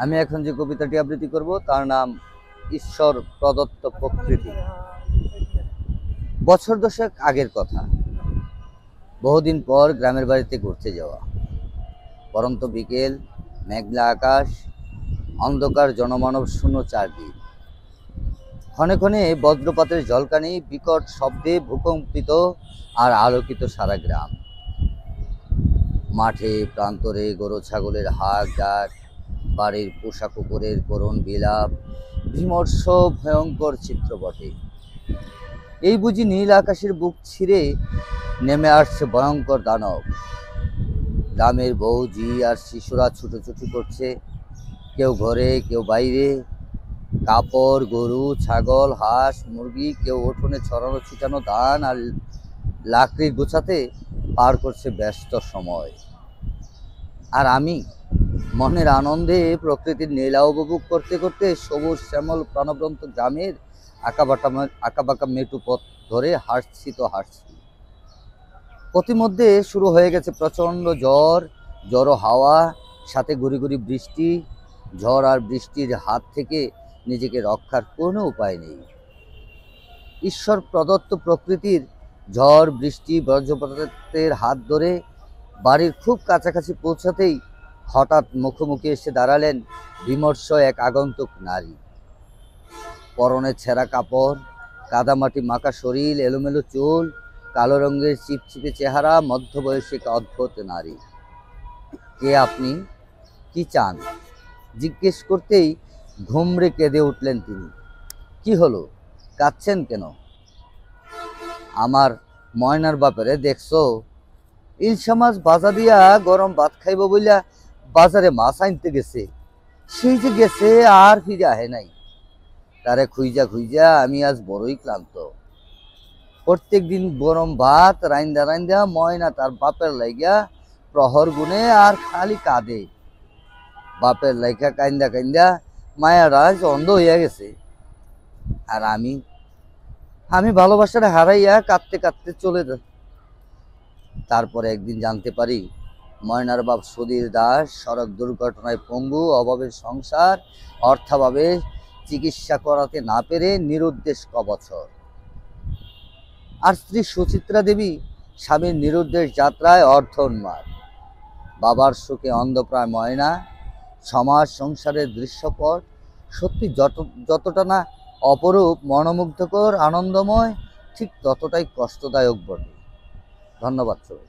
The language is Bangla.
আমি এখন যে কবিতাটি আবৃত্তি করব তার নাম ঈশ্বর প্রদত্ত প্রকৃতি। বছর দশেক আগের কথা। বহুদিন পর গ্রামের বাড়িতে ঘুরতে যাওয়া। পরন্ত বিকেল, মেঘলা আকাশ, অন্ধকার জনমানব শূন্য চারদিক। ক্ষণে ক্ষণে বজ্রপাতের ঝলকানি, বিকট শব্দে ভূকম্পিত আর আলোকিত সারা গ্রাম। মাঠে প্রান্তরে গরু ছাগলের হাঁক ডাক, বাড়ির পোষা কুকুরের করুণ বিলাপ, বিমর্ষ ভয়ঙ্কর চিত্র বটে। এই বুঝি নীল আকাশের বুক ছিঁড়ে নেমে আসছে ভয়ঙ্কর দানব। গ্রামের বউজি আর শিশুরা ছুটোছুটি করছে, কেউ ঘরে কেউ বাইরে। কাপড়, গরু, ছাগল, হাঁস, মুরগি, কেউ উঠোনে ছড়ানো ছিটানো ধান আর লাকড়ি গোছাতে পার করছে ব্যস্ত সময়। আর আমি মনের আনন্দে প্রকৃতির নীলা উপভোগ করতে করতে সবুজ শ্যামল প্রাণবন্ত গ্রামের আঁকাবাঁকা মেটু পথ ধরে হাঁটছি তো হাঁটছি। পথিমধ্যে শুরু হয়ে গেছে প্রচণ্ড ঝড়ো হাওয়া, সাথে গুড়ি গুড়ি বৃষ্টি। ঝড় আর বৃষ্টির হাত থেকে নিজেকে রক্ষার কোনো উপায় নেই। ঈশ্বর প্রদত্ত প্রকৃতির ঝড় বৃষ্টি বজ্রপাতের হাত ধরে বাড়ির খুব কাছাকাছি পৌঁছাতেই হঠাৎ মুখোমুখি এসে দাঁড়ালেন বিমর্ষ এক আগন্তুক নারী। পরনে ছেঁড়া কাপড়, কাদামাটি মাখা শরীর, এলোমেলো চুল, কালো রঙের চিপচিপে চেহারা, মধ্যবয়সী এক অদ্ভুত নারী। কে আপনি? কি চান? জিজ্ঞেস করতেই ঘুমড়ে কেঁদে উঠলেন তিনি। কি হলো, কাঁদছেন কেন? আমার ময়নার বাপেরে দেখছো? ইলশা মাছ বাজা দিয়া গরম ভাত খাইব বইলা বাজারে মাছ আনতে গেছে। সেই যে গেছে আর ফিরে আহে নাই। তারে খুঁজা খুঁজা আমি আজ বড়ই ক্লান্ত। প্রত্যেক দিন গরম ভাত রাইন্দা রাইন্দা ময়না তার বাপের লাইগা প্রহর গুনে আর খালি কাঁদে। বাপের লাইগা কাইন্দা কাইন্দা মায়ারাজ অন্ধ হইয়া গেছে। আর আমি ভালোবাসাটা হারাইয়া কাঁদতে কাঁদতে চলে যাই। তারপরে একদিন জানতে পারি ময়নার বাপ সুধীর দাস সড়ক দুর্ঘটনায় পঙ্গু, অভাবের সংসার, অর্থাভাবে চিকিৎসা করাতে না পেরে নিরুদ্দেশ কবছর। আর স্ত্রী সুচিত্রা দেবী স্বামীর নিরুদ্দেশ যাত্রায় অর্ধোন্মাদ। বাবার সুখে অন্ধপ্রায় ময়না। সমাজ সংসারের দৃশ্যপট সত্যি যতটা না অপরূপ, মনোমুগ্ধকর, আনন্দময়, ঠিক ততটাই কষ্টদায়ক বটে। ধন্যবাদ সবাই।